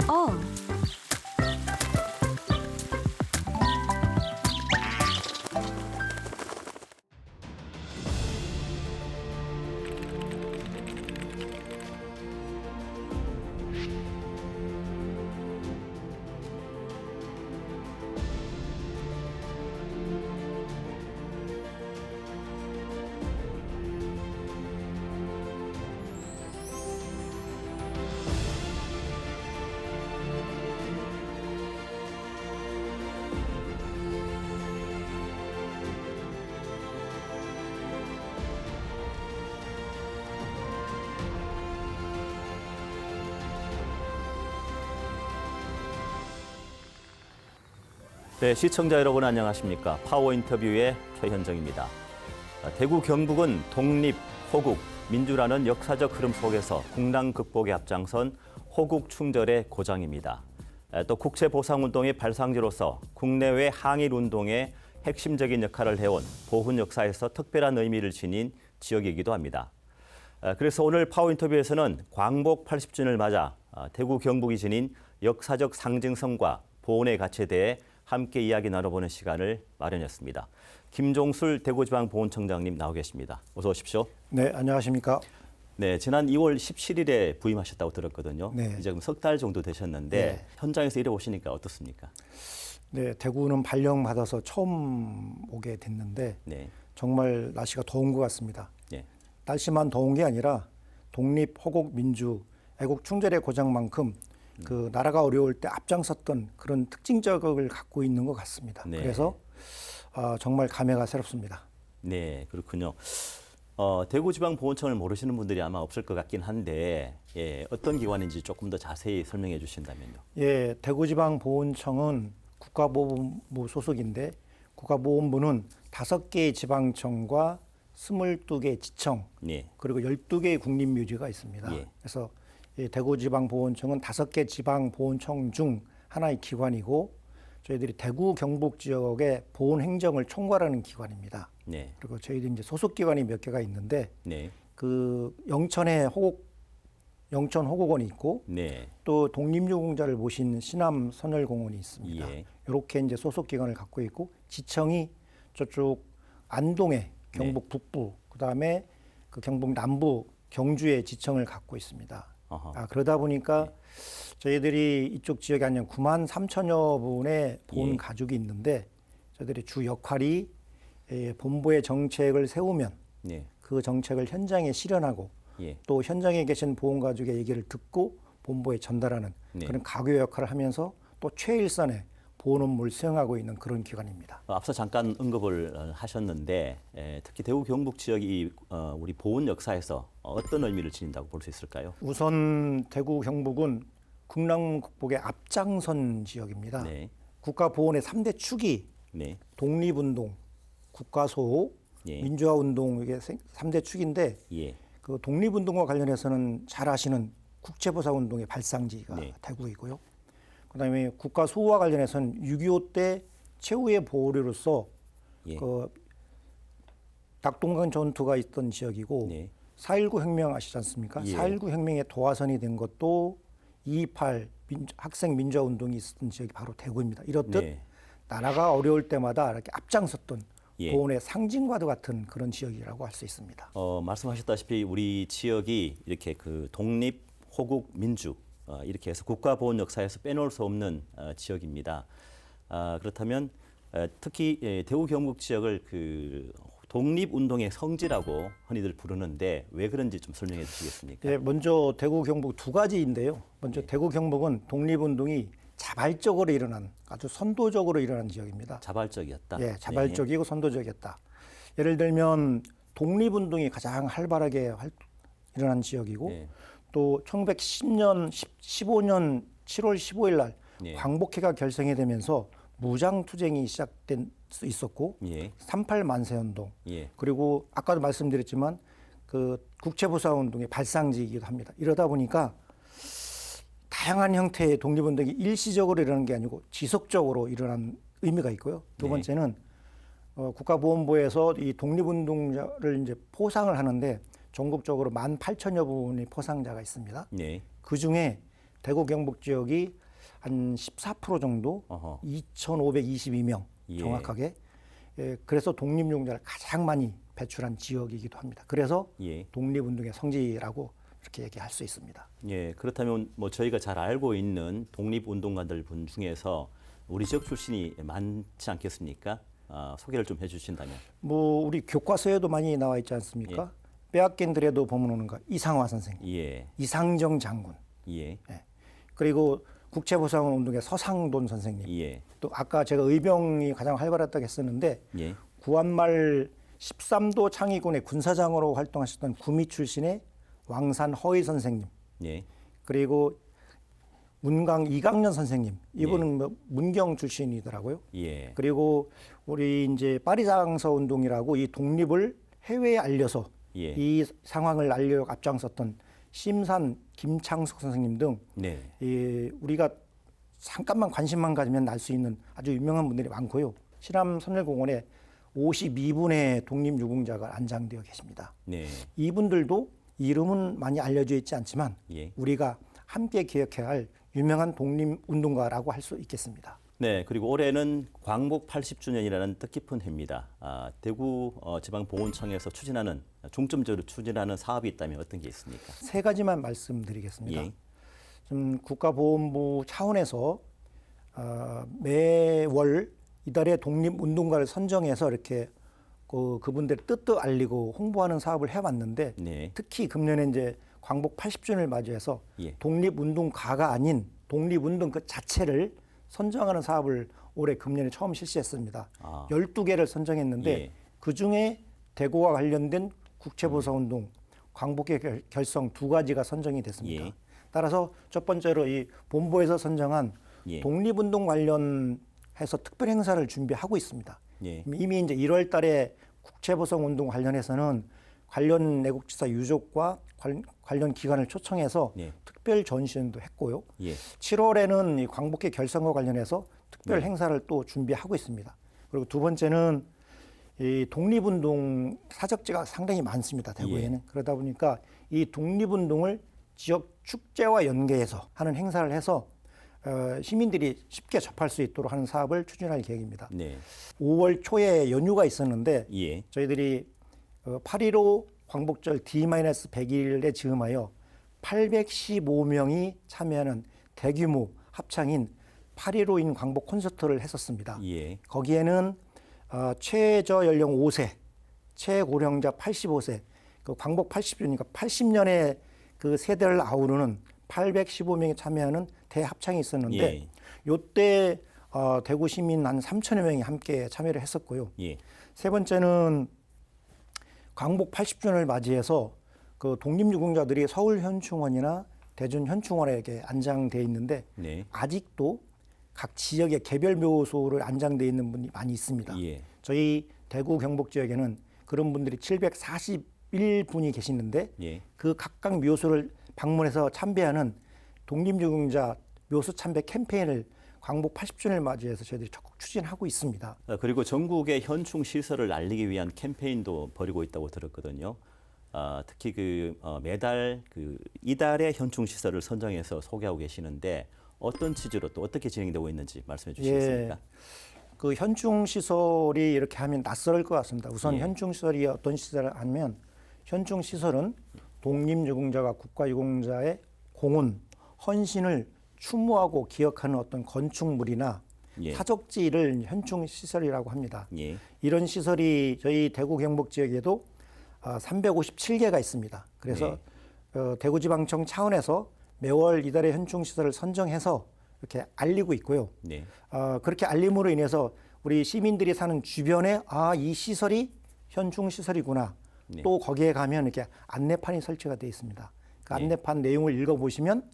어, 네, 시청자 여러분 안녕하십니까? 파워 인터뷰의 최현정입니다. 대구 경북은 독립, 호국, 민주라는 역사적 흐름 속에서 국난 극복에 앞장선 호국 충절의 고장입니다. 또 국채보상운동의 발상지로서 국내외 항일운동에 핵심적인 역할을 해온 보훈 역사에서 특별한 의미를 지닌 지역이기도 합니다. 그래서 오늘 파워 인터뷰에서는 광복 80주년을 맞아 대구 경북이 지닌 역사적 상징성과 보훈의 가치에 대해 함께 이야기 나눠보는 시간을 마련했습니다. 김종술 대구지방보훈청장님 나오 계십니다. 어서 오십시오. 네, 안녕하십니까? 네, 지난 2월 17일에 부임하셨다고 들었거든요. 네. 이제 석 달 정도 되셨는데 네. 현장에서 일해 보시니까 어떻습니까? 네, 대구는 발령받아서 처음 오게 됐는데 네, 정말 날씨가 더운 것 같습니다. 네, 날씨만 더운 게 아니라 독립, 호국, 민주, 애국 충절의 고장만큼 그 나라가 어려울 때 앞장섰던 그런 특징적을 갖고 있는 것 같습니다. 네. 그래서 정말 감회가 새롭습니다. 네, 그렇군요. 대구지방보훈청을 모르시는 분들이 아마 없을 것 같긴 한데 어떤 기관인지 조금 더 자세히 설명해 주신다면요. 예, 대구지방보훈청은 국가보훈부 소속인데 국가보훈부는 5개의 지방청과 22개 지청 네, 그리고 12개의 국립묘지가 있습니다. 예. 그래서 이 대구지방보훈청은 5개 지방보훈청 중 하나의 기관이고 저희들이 대구 경북 지역의 보훈 행정을 총괄하는 기관입니다. 네, 그리고 저희들이 이제 소속 기관이 몇 개가 있는데 네, 그 영천 호국원이 있고 네, 또 독립유공자를 모신 신암 선열공원이 있습니다. 예. 이렇게 이제 소속 기관을 갖고 있고 지청이 저쪽 안동에 경북 북부 그다음에 그 경북 남부 경주에 지청을 갖고 있습니다. 어허. 그러다 보니까 저희들이 이쪽 지역에 한 9만 3천여 분의 보훈 예. 가족이 있는데 저희들이 주 역할이 본부의 정책을 세우면 네, 그 정책을 현장에 실현하고 예. 또 현장에 계신 보훈 가족의 얘기를 듣고 본부에 전달하는 네. 그런 가교 역할을 하면서 또 최일선의 보훈 업무를 수행하고 있는 그런 기관입니다. 앞서 잠깐 언급을 하셨는데 특히 대구 경북 지역이 우리 보훈 역사에서 어떤 의미를 지닌다고 볼 수 있을까요? 우선 대구 경북은 국난 극복의 앞장선 지역입니다. 네, 국가보훈의 3대 축이 네, 독립운동, 국가소호, 예. 민주화운동 이게 3대 축인데 예, 그 독립운동과 관련해서는 잘 아시는 국채보상운동의 발상지가 네. 대구이고요. 그다음에 국가소호와 관련해서는 6.25 때 최후의 보호로서 예. 그 낙동강 전투가 있던 지역이고 네. 4.19 혁명 아시지 않습니까? 예. 4.19 혁명의 도화선이 된 것도 2.28 학생 민주화 운동이 있었던 지역이 바로 대구입니다. 이렇듯 네. 나라가 어려울 때마다 이렇게 앞장섰던 예. 보훈의 상징과도 같은 그런 지역이라고 할 수 있습니다. 말씀하셨다시피 우리 지역이 이렇게 그 독립, 호국, 민주 이렇게 해서 국가보훈 역사에서 빼놓을 수 없는 지역입니다. 그렇다면 특히 대구 경북 지역을 그 독립운동의 성지라고 흔히들 부르는데 왜 그런지 좀 설명해 주시겠습니까? 예, 먼저 대구 경북 두 가지인데요. 네. 먼저 대구 경북은 독립운동이 자발적으로 일어난 아주 선도적으로 일어난 지역입니다. 자발적이었다. 예, 자발적이고 선도적이었다. 예를 들면 독립운동이 가장 활발하게 일어난 지역이고 네. 또 1910년, 15년 7월 15일 날 네. 광복회가 결성이 되면서 무장투쟁이 시작된 수 있었고 예. 38 만세운동 예. 그리고 아까도 말씀드렸지만 그 국채보상운동의 발상지이기도 합니다. 이러다 보니까 다양한 형태의 독립운동이 일시적으로 일어나는 게 아니고 지속적으로 일어난 의미가 있고요. 두 네. 번째는 국가보훈부에서 이 독립운동자를 이제 포상을 하는데 전국적으로 18,000여 분의 포상자가 있습니다. 네. 그 중에 대구 경북 지역이 한 14% 정도, 어허. 2,522명 예. 정확하게. 그래서 독립유공자를 가장 많이 배출한 지역이기도 합니다. 그래서 예. 독립운동의 성지라고 이렇게 얘기할 수 있습니다. 예, 그렇다면 뭐 저희가 잘 알고 있는 독립운동가들 분 중에서 우리 지역 출신이 많지 않겠습니까? 소개를 좀 해주신다면. 뭐 우리 교과서에도 많이 나와 있지 않습니까? 빼앗긴 들에도 보면 오는가 이상화 선생님, 예, 이상정 장군, 예, 그리고 국채보상운동의 서상돈 선생님. 예, 또 아까 제가 의병이 가장 활발했다고 했었는데 예, 구한말 13도 창의군의 군사장으로 활동하셨던 구미 출신의 왕산 허희 선생님, 예, 그리고 문강 이강년 선생님, 이분은 뭐 문경 출신이더라고요. 예, 그리고 우리 이제 파리장서 운동이라고 이 독립을 해외에 알려서 예. 이 상황을 알려 앞장섰던 심산 김창숙 선생님 등 네, 우리가 잠깐만 관심만 가지면 알 수 있는 아주 유명한 분들이 많고요. 실암 선열공원에 52분의 독립유공자가 안장되어 계십니다. 네, 이분들도 이름은 많이 알려져 있지 않지만 예. 우리가 함께 기억해야 할 유명한 독립운동가라고 할 수 있겠습니다. 네, 그리고 올해는 광복 80주년이라는 뜻깊은 해입니다. 대구 지방보훈청에서 중점적으로 추진하는 사업이 있다면 어떤 게 있습니까? 세 가지만 말씀드리겠습니다. 예. 좀 국가보훈부 차원에서 매월 이달의 독립운동가를 선정해서 이렇게 그분들의 뜻도 알리고 홍보하는 사업을 해왔는데 네, 특히 금년에 이제 광복 80주년을 맞이해서 예. 독립운동가가 아닌 독립운동 그 자체를 선정하는 사업을 올해 금년에 처음 실시했습니다. 12개를 선정했는데 예. 그중에 대구와 관련된 국채보상운동, 광복의 결성 두 가지가 선정이 됐습니다. 예. 따라서 첫 번째로 이 본부에서 선정한 예. 독립운동 관련해서 특별 행사를 준비하고 있습니다. 예. 이미 이제 1월 달에 국채보상운동 관련해서는 관련 애국지사 유족과 관련 기관을 초청해서 예. 특별 전시회도 했고요. 예. 7월에는 이 광복회 결성과 관련해서 특별 행사를 또 준비하고 있습니다. 그리고 두 번째는 이 독립운동 사적지가 상당히 많습니다. 대구에는. 그러다 보니까 이 독립운동을 지역 축제와 연계해서 하는 행사를 해서 시민들이 쉽게 접할 수 있도록 하는 사업을 추진할 계획입니다. 네, 5월 초에 연휴가 있었는데 예. 저희들이 8.15 광복절 D-100일에 즈음하여 815명이 참여하는 대규모 합창인 8.15인 광복 콘서트를 했었습니다. 예. 거기에는 최저 연령 5세, 최고령자 85세, 그 광복 80주니까 80년의 그 세대를 아우르는 815명이 참여하는 대합창이 있었는데 예. 요때 대구 시민 한 3천여 명이 함께 참여를 했었고요. 예. 세 번째는 광복 80주년을 맞이해서 그 독립유공자들이 서울현충원이나 대전현충원에게 안장돼 있는데 네. 아직도 각 지역의 개별 묘소를 안장돼 있는 분이 많이 있습니다. 예. 저희 대구 경북 지역에는 그런 분들이 741분이 계시는데 예. 그 각각 묘소를 방문해서 참배하는 독립유공자 묘소 참배 캠페인을 광복 80주년을 맞이해서 저희들이 적극 추진하고 있습니다. 그리고 전국의 현충 시설을 알리기 위한 캠페인도 벌이고 있다고 들었거든요. 특히 매달 이달의 현충 시설을 선정해서 소개하고 계시는데 어떤 취지로 또 어떻게 진행되고 있는지 말씀해 주시겠습니까? 그 현충 시설이 이렇게 하면 낯설 것 같습니다. 우선 예. 현충 시설이 어떤 시설을 하면 현충 시설은 독립유공자가 국가유공자의 공헌, 헌신을 추모하고 기억하는 어떤 건축물이나 예. 사적지를 현충 시설이라고 합니다. 예. 이런 시설이 저희 대구 경북 지역에도 357개가 있습니다. 그래서 대구지방청 차원에서 매월 이달의 현충 시설을 선정해서 이렇게 알리고 있고요. 네. 그렇게 알림으로 인해서 우리 시민들이 사는 주변에 이 시설이 현충 시설이구나. 네. 또 거기에 가면 이렇게 안내판이 설치가 되어 있습니다. 그 네. 안내판 내용을 읽어보시면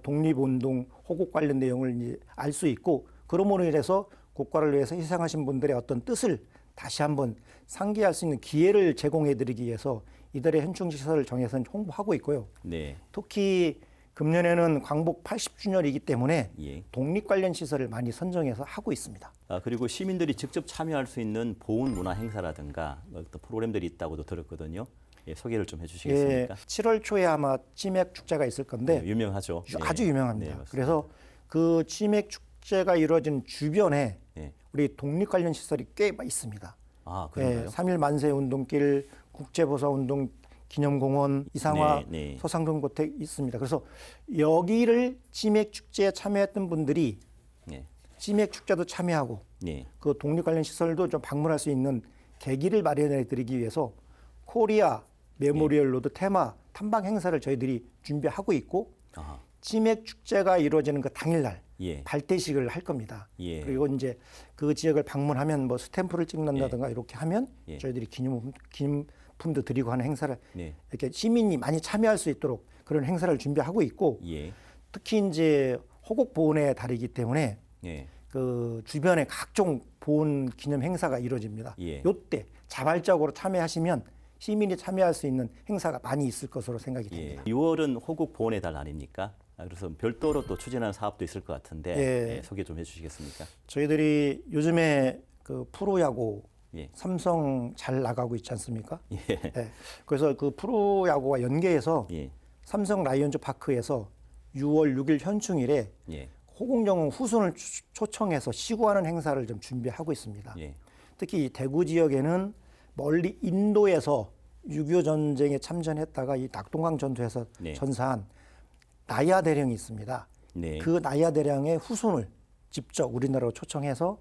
독립운동 호국 관련 내용을 알 수 있고 그러므로 인해서 국가를 위해서 희생하신 분들의 어떤 뜻을 다시 한번 상기할 수 있는 기회를 제공해드리기 위해서 이달의 현충 시설을 정해서 홍보하고 있고요. 네. 특히 금년에는 광복 80주년이기 때문에 예. 독립 관련 시설을 많이 선정해서 하고 있습니다. 그리고 시민들이 직접 참여할 수 있는 보훈 문화 행사라든가 어떤 프로그램들이 있다고도 들었거든요. 예, 소개를 좀 해주시겠습니까? 7월 초에 아마 치맥 축제가 있을 건데 네, 유명하죠. 아주 네. 유명합니다. 네, 맞습니다. 그래서 그 치맥 축제가 이루어진 주변에 네. 우리 독립 관련 시설이 꽤 있습니다. 아, 그런가요? 3.1 만세 운동길, 국제보사 운동 기념공원, 이상화 네, 네. 소상공 고택 있습니다. 그래서 여기를 치맥 축제에 참여했던 분들이 네. 치맥 축제도 참여하고 네. 그 독립 관련 시설도 좀 방문할 수 있는 계기를 마련해 드리기 위해서 코리아 메모리얼 로드 테마 탐방 행사를 저희들이 준비하고 있고 아하. 치맥 축제가 이루어지는 그 당일날 예. 발대식을 할 겁니다. 예. 그리고 이제 그 지역을 방문하면 뭐 스탬프를 찍는다든가 이렇게 하면 예. 저희들이 기념품도 드리고 하는 행사를 네. 이렇게 시민이 많이 참여할 수 있도록 그런 행사를 준비하고 있고 예. 특히 이제 호국 보훈의 달이기 때문에 예. 그 주변에 각종 보훈 기념 행사가 이루어집니다. 예. 요때 자발적으로 참여하시면 시민이 참여할 수 있는 행사가 많이 있을 것으로 생각이 예. 됩니다. 6월은 호국 보훈의 달 아닙니까? 그래서 별도로 또 추진하는 사업도 있을 것 같은데 예. 예, 소개 좀 해주시겠습니까? 저희들이 요즘에 그 프로야구 예. 삼성 잘 나가고 있지 않습니까? 예. 네. 그래서 그 프로야구와 연계해서 예. 삼성 라이온즈 파크에서 6월 6일 현충일에 예. 호국영웅 후손을 초청해서 시구하는 행사를 좀 준비하고 있습니다. 예. 특히 이 대구 지역에는 멀리 인도에서 6.25 전쟁에 참전했다가 이 낙동강 전투에서 네. 전사한 나야 대령이 있습니다. 네. 그 나야 대령의 후손을 직접 우리나라로 초청해서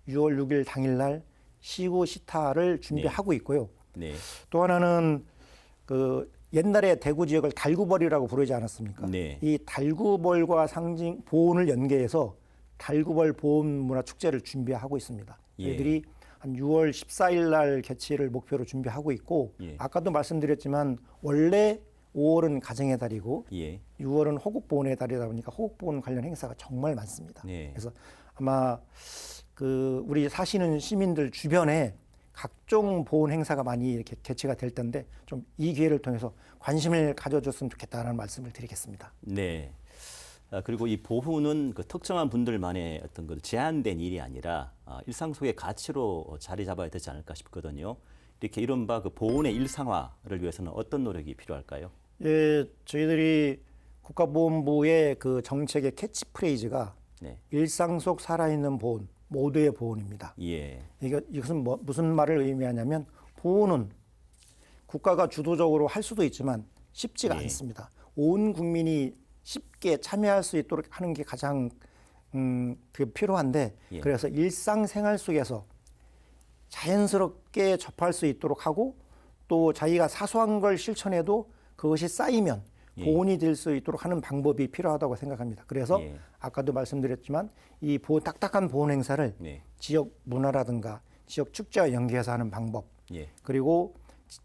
6월 6일 당일날 시구 시타를 준비하고 있고요. 네. 또 하나는 그 옛날에 대구 지역을 달구벌이라고 부르지 않았습니까? 네. 이 달구벌과 상징 보훈을 연계해서 달구벌 보훈 문화 축제를 준비하고 있습니다. 예. 저희들이 한 6월 14일 날 개최를 목표로 준비하고 있고 예. 아까도 말씀드렸지만 원래 5월은 가정의 달이고 예. 6월은 호국보훈의 달이다 보니까 호국보훈 관련 행사가 정말 많습니다. 네. 그래서 아마 그 우리 사시는 시민들 주변에 각종 보훈 행사가 많이 이렇게 개최가 될 텐데 좀 이 기회를 통해서 관심을 가져줬으면 좋겠다는 말씀을 드리겠습니다. 네. 그리고 이 보훈은 그 특정한 분들만의 어떤 그 제한된 일이 아니라 일상 속의 가치로 자리 잡아야 되지 않을까 싶거든요. 이렇게 이른바 그 보훈의 일상화를 위해서는 어떤 노력이 필요할까요? 예, 저희들이 국가보훈부의 그 정책의 캐치프레이즈가 네. 일상 속 살아있는 보훈, 모두의 보훈입니다. 예. 이것은 무슨 말을 의미하냐면 보훈은 국가가 주도적으로 할 수도 있지만 쉽지가 예. 않습니다. 온 국민이 쉽게 참여할 수 있도록 하는 게 가장 그게 필요한데 예. 그래서 일상생활 속에서 자연스럽게 접할 수 있도록 하고 또 자기가 사소한 걸 실천해도 그것이 쌓이면 예. 보훈이 될 수 있도록 하는 방법이 필요하다고 생각합니다. 그래서 예. 아까도 말씀드렸지만 이 딱딱한 보훈 행사를 네. 지역 문화라든가 지역 축제와 연계해서 하는 방법 예. 그리고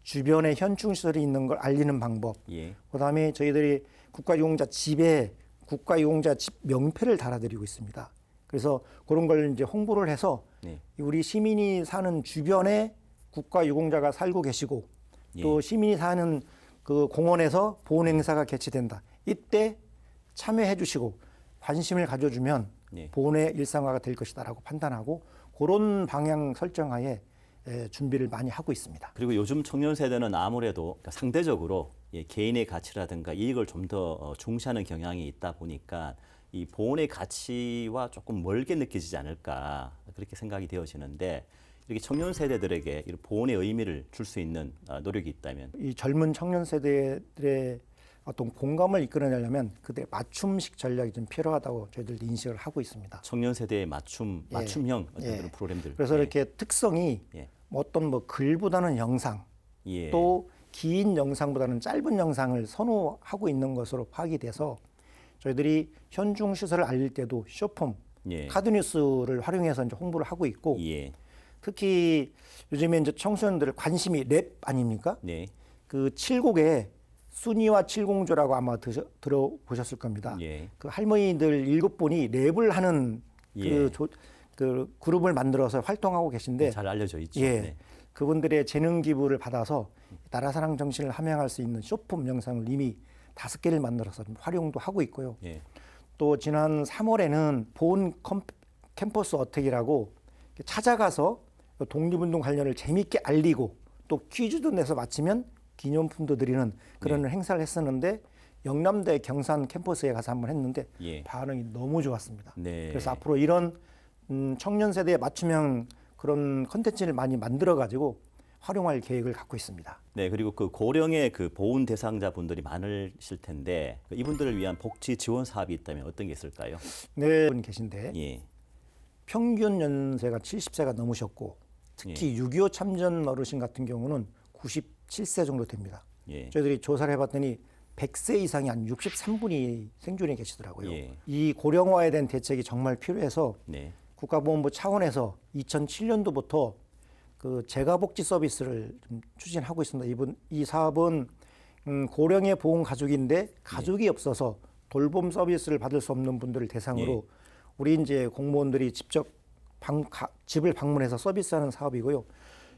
주변에 현충시설이 있는 걸 알리는 방법 예. 그다음에 저희들이 국가유공자 집에 국가유공자 집 명패를 달아드리고 있습니다. 그래서 그런 걸 이제 홍보를 해서 네. 우리 시민이 사는 주변에 국가유공자가 살고 계시고 또 시민이 사는 그 공원에서 보훈 행사가 개최된다. 이때 참여해 주시고 관심을 가져주면 네. 보훈의 일상화가 될 것이다라고 판단하고 그런 방향 설정하에 준비를 많이 하고 있습니다. 그리고 요즘 청년 세대는 아무래도 상대적으로 개인의 가치라든가 이익을 좀 더 중시하는 경향이 있다 보니까 이 보훈의 가치와 조금 멀게 느껴지지 않을까 그렇게 생각이 되어지는데 이렇게 청년 세대들에게 이 보훈의 의미를 줄 수 있는 노력이 있다면 이 젊은 청년 세대들의 어떤 공감을 이끌어내려면 그들의 맞춤식 전략이 좀 필요하다고 저희들도 인식을 하고 있습니다. 청년 세대의 맞춤형 어떤 그런 프로그램들. 그래서 이렇게 특성이 예. 어떤 뭐 글보다는 영상 예. 또 긴 영상보다는 짧은 영상을 선호하고 있는 것으로 파악이 돼서 저희들이 현중 시설을 알릴 때도 쇼폼, 예. 카드뉴스를 활용해서 이제 홍보를 하고 있고 예. 특히 요즘에 이제 청소년들 관심이 랩 아닙니까? 네. 그 칠곡에 순이와 칠공주라고 아마 들어보셨을 겁니다. 예. 그 할머니들 7분이 랩을 하는 예. 그 그룹을 만들어서 활동하고 계신데 잘 알려져 있죠. 예. 네. 그분들의 재능 기부를 받아서 나라 사랑 정신을 함양할 수 있는 쇼폼 영상을 이미 5개를 만들어서 좀 활용도 하고 있고요. 예. 또 지난 3월에는 보훈 캠퍼스 어택이라고 찾아가서 독립운동 관련을 재미있게 알리고 또 퀴즈도 내서 맞히면 기념품도 드리는 그런 행사를 했었는데 영남대 경산 캠퍼스에 가서 한번 했는데 반응이 너무 좋았습니다. 그래서 앞으로 이런 청년 세대에 맞춤형 그런 컨텐츠를 많이 만들어 가지고 활용할 계획을 갖고 있습니다. 네, 그리고 그 고령의 그 보훈 대상자분들이 많으실 텐데 이분들을 위한 복지 지원 사업이 있다면 어떤 게 있을까요? 네, 분 계신데 평균 연세가 70세가 넘으셨고 특히 6.25 참전 어르신 같은 경우는 97세 정도 됩니다. 저희들이 조사를 해봤더니 100세 이상이 한 63분이 생존해 계시더라고요. 이 고령화에 대한 대책이 정말 필요해서 국가보훈부 차원에서 2007년도부터 그 재가복지 서비스를 좀 추진하고 있습니다. 이 사업은 고령의 보훈 가족인데 가족이 없어서 돌봄 서비스를 받을 수 없는 분들을 대상으로 우리 이제 공무원들이 직접 집을 방문해서 서비스하는 사업이고요.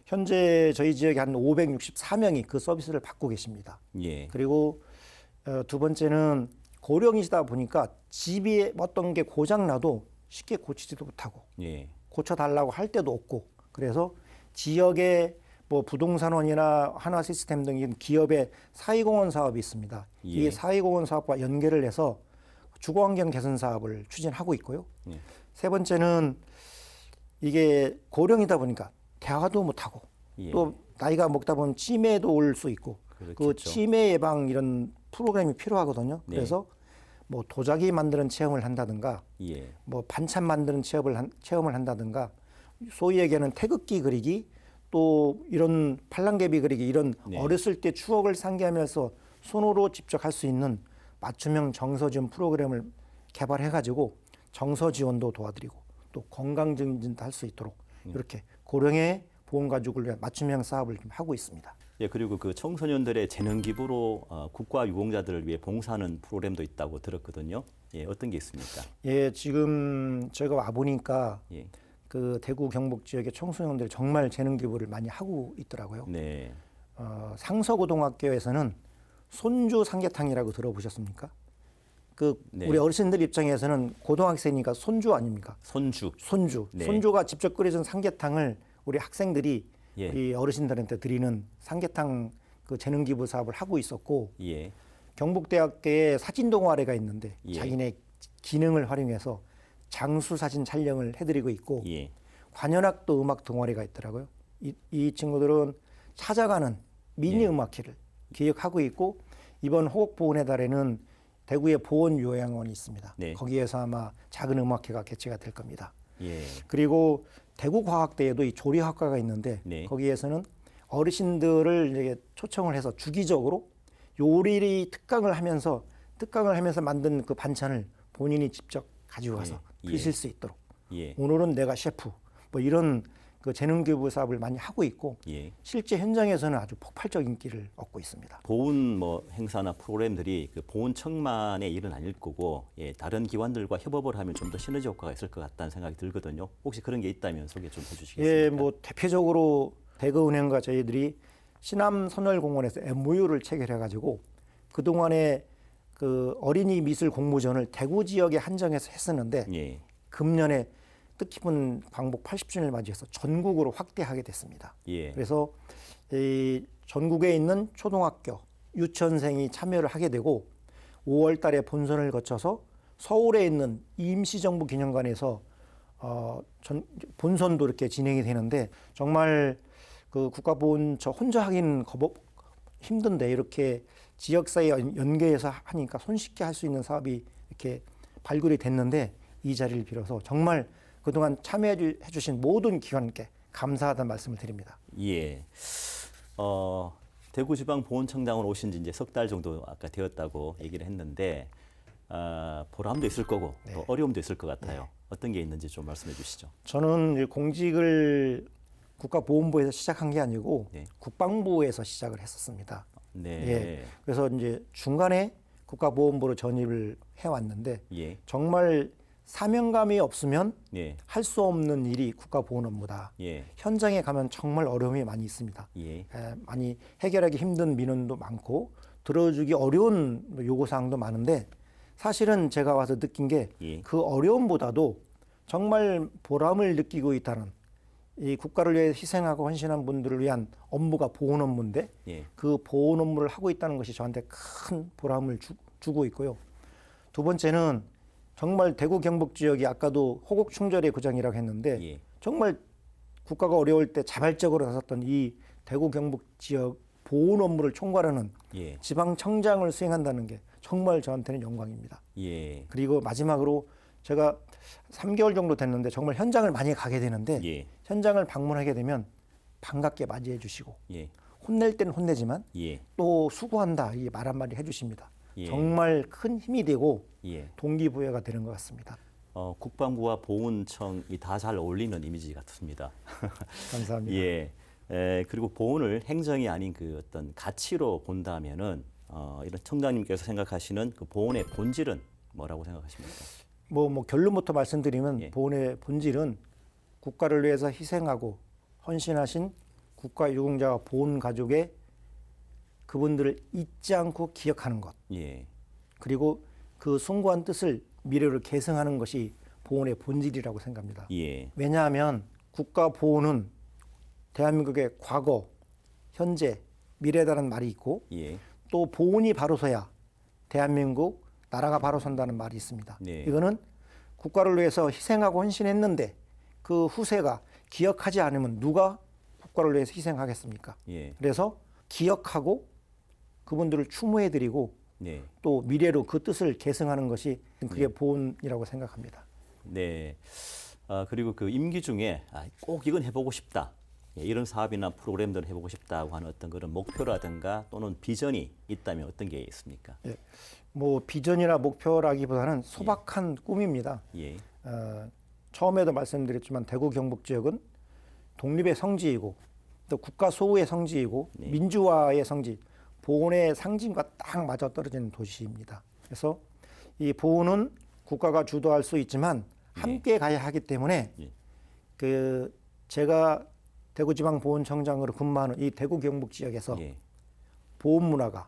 현재 저희 지역에 한 564명이 그 서비스를 받고 계십니다. 그리고 두 번째는 고령이시다 보니까 집이 어떤 게 고장 나도 쉽게 고치지도 못하고 고쳐달라고 할 때도 없고 그래서 지역의 뭐 부동산원이나 한화시스템 등 기업의 사회공헌 사업이 있습니다. 이 사회공헌 사업과 연계를 해서 주거환경 개선 사업을 추진하고 있고요. 세 번째는 이게 고령이다 보니까 대화도 못하고 또 나이가 먹다 보면 치매도 올 수 있고 그 치매 예방 이런 프로그램이 필요하거든요. 그래서 뭐 도자기 만드는 체험을 한다든가 뭐 반찬 만드는 체험을 한다든가 소위 얘기하는 태극기 그리기 또 이런 팔랑개비 그리기 이런 어렸을 때 추억을 상기하면서 손으로 직접 할 수 있는 맞춤형 정서 지원 프로그램을 개발해 가지고 정서 지원도 도와드리고 또 건강 증진도 할 수 있도록 이렇게 고령의 보훈 가족을 위한 맞춤형 사업을 좀 하고 있습니다. 그리고 그 청소년들의 재능 기부로 국가 유공자들을 위해 봉사하는 프로그램도 있다고 들었거든요. 어떤 게 있습니까? 지금 저희가 와 보니까 그 대구 경북 지역의 청소년들이 정말 재능 기부를 많이 하고 있더라고요. 상서고등학교에서는 손주 삼계탕이라고 들어보셨습니까? 우리 어르신들 입장에서는 고등학생이니까 손주 아닙니까? 손주. 손주가 직접 끓여준 삼계탕을 우리 학생들이 우리 어르신들한테 드리는 삼계탕 그 재능 기부 사업을 하고 있었고 경북대학교에 사진 동아리가 있는데 자기네 기능을 활용해서 장수 사진 촬영을 해드리고 있고 관현악도 음악 동아리가 있더라고요. 이 친구들은 찾아가는 미니 음악회를 기획하고 있고 이번 호국보훈의 달에는 대구에 보훈요양원이 있습니다. 거기에서 아마 작은 음악회가 개최가 될 겁니다. 그리고 대구과학대에도 이 조리학과가 있는데 거기에서는 어르신들을 이제 초청을 해서 주기적으로 요리 특강을 하면서 만든 그 반찬을 본인이 직접 가지고 가서 드실 수 있도록 오늘은 내가 셰프 뭐 이런 그 재능 기부 사업을 많이 하고 있고 실제 현장에서는 아주 폭발적 인기를 얻고 있습니다. 보훈 뭐 행사나 프로그램들이 그 보훈청만의 일은 아닐 거고 다른 기관들과 협업을 하면 좀 더 시너지 효과가 있을 것 같다는 생각이 들거든요. 혹시 그런 게 있다면 소개 좀 해주시겠습니까? 뭐 대표적으로 대구은행과 저희들이 신암선월공원에서 MOU를 체결해 가지고 그 동안에 그 어린이 미술 공모전을 대구 지역에 한정해서 했었는데 금년에 뜻깊은 광복 80주년을 맞이해서 전국으로 확대하게 됐습니다. 그래서 이 전국에 있는 초등학교, 유치원생이 참여를 하게 되고 5월 달에 본선을 거쳐서 서울에 있는 임시정부 기념관에서 본선도 이렇게 진행이 되는데 정말 그 국가보훈 저 혼자 하긴 힘든데 이렇게 지역사회 연계해서 하니까 손쉽게 할 수 있는 사업이 이렇게 발굴이 됐는데 이 자리를 빌어서 정말 그동안 참여해 주신 모든 기관께 감사하다는 말씀을 드립니다. 대구지방보훈청장으로 오신 지 이제 석 달 정도 아까 되었다고 얘기를 했는데 보람도 있을 거고 또 어려움도 있을 것 같아요. 어떤 게 있는지 좀 말씀해 주시죠. 저는 공직을 국가보훈부에서 시작한 게 아니고 국방부에서 시작을 했었습니다. 그래서 이제 중간에 국가보훈부로 전입을 해왔는데 정말 사명감이 없으면 할 수 없는 일이 국가보훈 업무다. 현장에 가면 정말 어려움이 많이 있습니다. 많이 해결하기 힘든 민원도 많고 들어주기 어려운 요구사항도 많은데 사실은 제가 와서 느낀 게 그 어려움보다도 정말 보람을 느끼고 있다는 이 국가를 위해 희생하고 헌신한 분들을 위한 업무가 보훈 업무인데 예. 그 보훈 업무를 하고 있다는 것이 저한테 큰 보람을 주고 있고요. 두 번째는 정말 대구 경북 지역이 아까도 호국 충절의 고장이라고 했는데 예. 정말 국가가 어려울 때 자발적으로 나섰던 이 대구 경북 지역 보훈 업무를 총괄하는 예. 지방청장을 수행한다는 게 정말 저한테는 영광입니다. 예. 그리고 마지막으로 제가 3개월 정도 됐는데 정말 현장을 많이 가게 되는데 예. 현장을 방문하게 되면 반갑게 맞이해 주시고 예. 혼낼 때는 혼내지만 예. 또 수고한다 이 말 한마디 해주십니다. 예. 정말 큰 힘이 되고 예. 동기부여가 되는 것 같습니다. 국방부와 보훈청이 다 잘 어울리는 이미지 같습니다. 감사합니다. 예. 그리고 보훈을 행정이 아닌 그 어떤 가치로 본다면은 이런 청장님께서 생각하시는 그 보훈의 본질은 뭐라고 생각하십니까? 뭐 결론부터 말씀드리면 예. 보훈의 본질은 국가를 위해서 희생하고 헌신하신 국가 유공자와 보훈 가족의 그분들을 잊지 않고 기억하는 것. 예. 그리고 그 숭고한 뜻을 미래를 계승하는 것이 보훈의 본질이라고 생각합니다. 예. 왜냐하면 국가 보훈은 대한민국의 과거, 현재, 미래다라는 말이 있고 예. 또 보훈이 바로 서야 대한민국 나라가 바로 선다는 말이 있습니다. 네. 이거는 국가를 위해서 희생하고 헌신했는데 그 후세가 기억하지 않으면 누가 국가를 위해서 희생하겠습니까? 예. 그래서 기억하고 그분들을 추모해드리고 네. 또 미래로 그 뜻을 계승하는 것이 그게 보훈이라고 생각합니다. 네. 그리고 그 임기 중에 꼭 이건 해보고 싶다. 예, 이런 사업이나 프로그램들을 해보고 싶다고 하는 어떤 그런 목표라든가 또는 비전이 있다면 어떤 게 있습니까? 예. 뭐 비전이나 목표라기보다는 소박한 꿈입니다. 예. 처음에도 말씀드렸지만 대구 경북 지역은 독립의 성지이고 또 국가 소유의 성지이고 네. 민주화의 성지, 보훈의 상징과 딱 맞아 떨어지는 도시입니다. 그래서 이 보훈은 국가가 주도할 수 있지만 함께 가야 하기 때문에 예. 그 제가 대구지방보훈청장으로 근무하는 이 대구 경북 지역에서 예. 보훈 문화가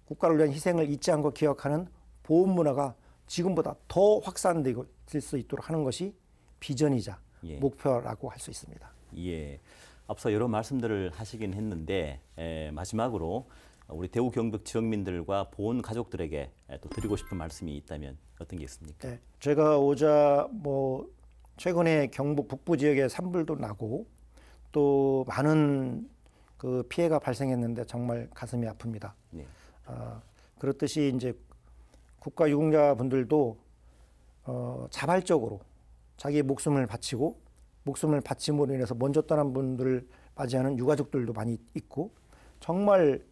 국가를 위한 희생을 잊지 않고 기억하는 보훈 문화가 지금보다 더 확산될 수 있도록 하는 것이 비전이자 예. 목표라고 할 수 있습니다. 예. 앞서 여러 말씀들을 하시긴 했는데 마지막으로 우리 대구 경북 지역민들과 보훈 가족들에게 또 드리고 싶은 말씀이 있다면 어떤 게 있습니까? 네, 제가 오자 뭐 최근에 경북 북부 지역에 산불도 나고 또 많은 그 피해가 발생했는데 정말 가슴이 아픕니다. 네. 그렇듯이 이제 국가 유공자분들도 자발적으로 자기 목숨을 바치고 목숨을 바침으로 인해서 먼저 떠난 분들을 맞이하는 유가족들도 많이 있고 정말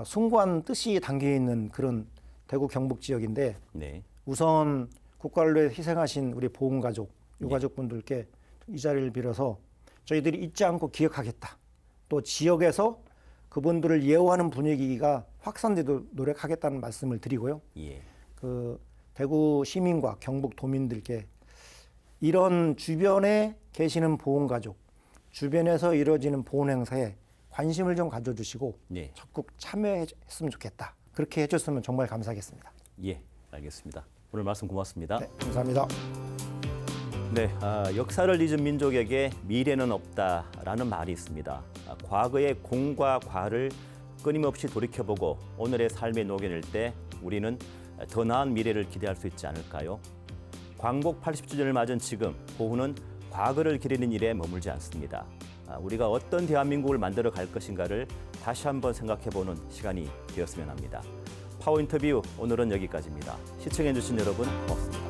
숭고한 뜻이 담겨 있는 그런 대구 경북 지역인데 네. 우선 국가를 위해 희생하신 우리 보훈가족, 유가족분들께 이 자리를 빌어서 저희들이 잊지 않고 기억하겠다. 또 지역에서 그분들을 예우하는 분위기가 확산되도록 노력하겠다는 말씀을 드리고요. 예. 그 대구 시민과 경북 도민들께 이런 주변에 계시는 보훈가족, 주변에서 이루어지는 보훈 행사에 관심을 좀 가져주시고 네. 적극 참여했으면 좋겠다. 그렇게 해줬으면 정말 감사하겠습니다. 예. 알겠습니다. 오늘 말씀 고맙습니다. 네, 감사합니다. 네, 역사를 잊은 민족에게 미래는 없다라는 말이 있습니다. 과거의 공과 과를 끊임없이 돌이켜보고 오늘의 삶에 녹여낼 때 우리는 더 나은 미래를 기대할 수 있지 않을까요? 광복 80주년을 맞은 지금 보훈은 과거를 기리는 일에 머물지 않습니다. 우리가 어떤 대한민국을 만들어 갈 것인가를 다시 한번 생각해보는 시간이 되었으면 합니다. 파워 인터뷰 오늘은 여기까지입니다. 시청해주신 여러분 고맙습니다.